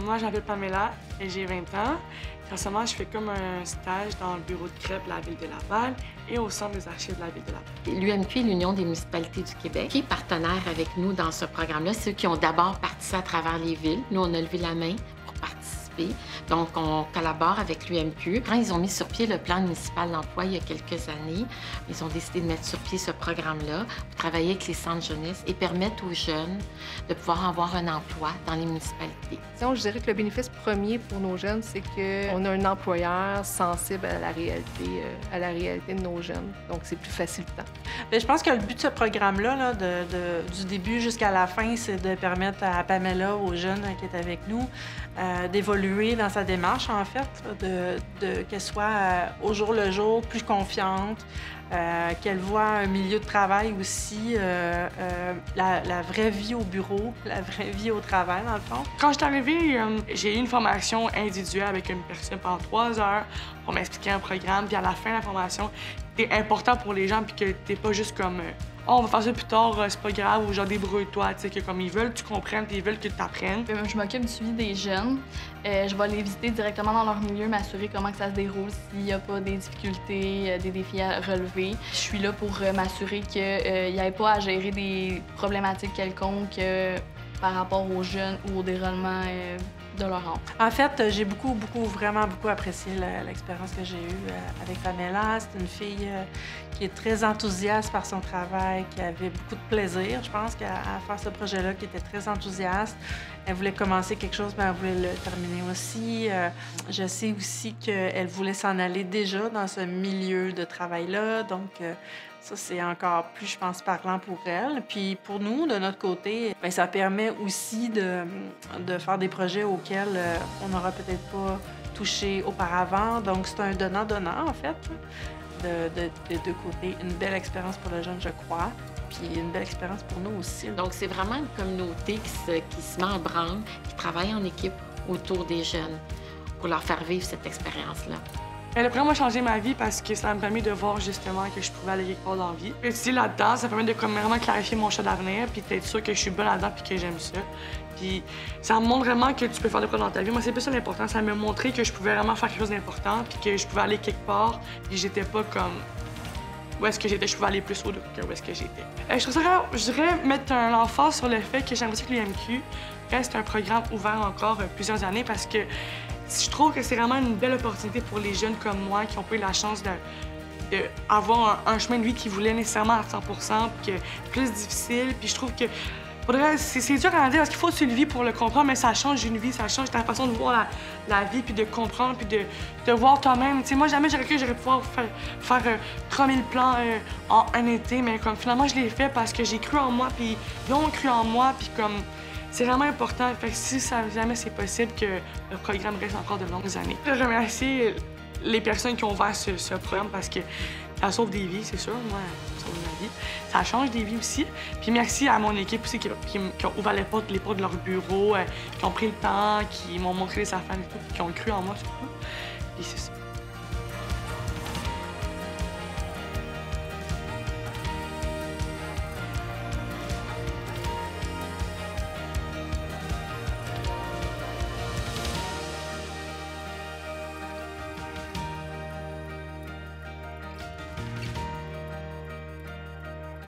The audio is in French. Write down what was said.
Moi, je m'appelle Pamela et j'ai 20 ans. En ce moment, je fais comme un stage dans le bureau de crêpes de la Ville de Laval et au Centre des archives de la Ville de Laval. L'UMQ est l'Union des municipalités du Québec, qui est partenaire avec nous dans ce programme-là. Ceux qui ont d'abord participé à travers les villes. Nous, on a levé la main pour participer. Donc, on collabore avec l'UMQ. Quand ils ont mis sur pied le plan municipal d'emploi il y a quelques années, ils ont décidé de mettre sur pied ce programme-là pour travailler avec les centres jeunesse et permettre aux jeunes de pouvoir avoir un emploi dans les municipalités. Je dirais que le bénéfice premier pour nos jeunes, c'est qu'on a un employeur sensible à la réalité de nos jeunes. Donc, c'est plus facilitant. Bien, je pense que le but de ce programme-là, du début jusqu'à la fin, c'est de permettre à Pamela, aux jeunes qui est avec nous, d'évoluer dans sa démarche, en fait, qu'elle soit au jour le jour plus confiante, qu'elle voit un milieu de travail aussi, la vraie vie au bureau, la vraie vie au travail, dans le fond. Quand je suis arrivée, j'ai eu une formation individuelle avec une personne pendant 3 heures pour m'expliquer un programme. Puis à la fin de la formation, c'est important pour les gens, puis que t'es pas juste comme oh, on va faire ça plus tard, c'est pas grave, ou genre débrouille-toi, tu sais, que comme ils veulent que tu comprennes, puis ils veulent que tu apprennes. Je m'occupe du suivi des jeunes. Je vais les visiter directement dans leur milieu, m'assurer comment que ça se déroule, s'il n'y a pas des difficultés, des défis à relever. Je suis là pour m'assurer qu'il n'y ait pas à gérer des problématiques quelconques par rapport aux jeunes ou au déroulement de leur emploi. En fait, j'ai vraiment beaucoup apprécié l'expérience que j'ai eue avec Pamela. C'est une fille qui est très enthousiaste par son travail, qui avait beaucoup de plaisir, je pense, à faire ce projet-là, qui était très enthousiaste. Elle voulait commencer quelque chose, mais elle voulait le terminer aussi. Je sais aussi qu'elle voulait s'en aller déjà dans ce milieu de travail-là, donc ça, c'est encore plus, je pense, parlant pour elle. Puis pour nous, de notre côté, bien, ça permet aussi de faire des projets auxquels on n'aura peut-être pas touché auparavant. Donc c'est un donnant-donnant, en fait, de deux côtés. Une belle expérience pour le jeune, je crois, puis une belle expérience pour nous aussi. Donc c'est vraiment une communauté qui se met en branle, qui travaille en équipe autour des jeunes pour leur faire vivre cette expérience-là. Le programme a changé ma vie parce que ça m'a permis de voir justement que je pouvais aller quelque part dans la vie. Étudier là-dedans, ça permet de vraiment clarifier mon choix d'avenir puis d'être sûr que je suis bonne là-dedans puis que j'aime ça. Puis ça me montre vraiment que tu peux faire des progrès dans ta vie. Moi, c'est plus ça l'important. Ça m'a montré que je pouvais vraiment faire quelque chose d'important puis que je pouvais aller quelque part puis j'étais pas comme où est-ce que j'étais. Je pouvais aller plus haut que où est-ce que j'étais. Je trouve ça, je dirais mettre un emphase sur le fait que j'aimerais que l'UMQ reste un programme ouvert encore plusieurs années parce que je trouve que c'est vraiment une belle opportunité pour les jeunes comme moi qui ont pas eu la chance d'avoir un chemin de vie qu'ils voulaient nécessairement à 100 puis que plus difficile. Puis je trouve que c'est dur à dire parce qu'il faut suivre le vie pour le comprendre, mais ça change une vie, ça change ta façon de voir la vie, puis de comprendre, puis de voir toi-même. Tu sais, moi, jamais j'aurais cru que j'aurais pouvoir faire 3000 plans en un été, mais comme finalement, je l'ai fait parce que j'ai cru en moi, puis ils ont cru en moi, puis comme c'est vraiment important. Fait que si jamais c'est possible que le programme reste encore de longues années. Je remercie les personnes qui ont ouvert ce programme parce que ça sauve des vies, c'est sûr. Moi, ça sauve ma vie. Ça change des vies aussi. Puis merci à mon équipe aussi qui ont ouvert les portes de leur bureau, qui ont pris le temps, qui m'ont montré les affaires et tout, qui ont cru en moi surtout. Puis c'est ça.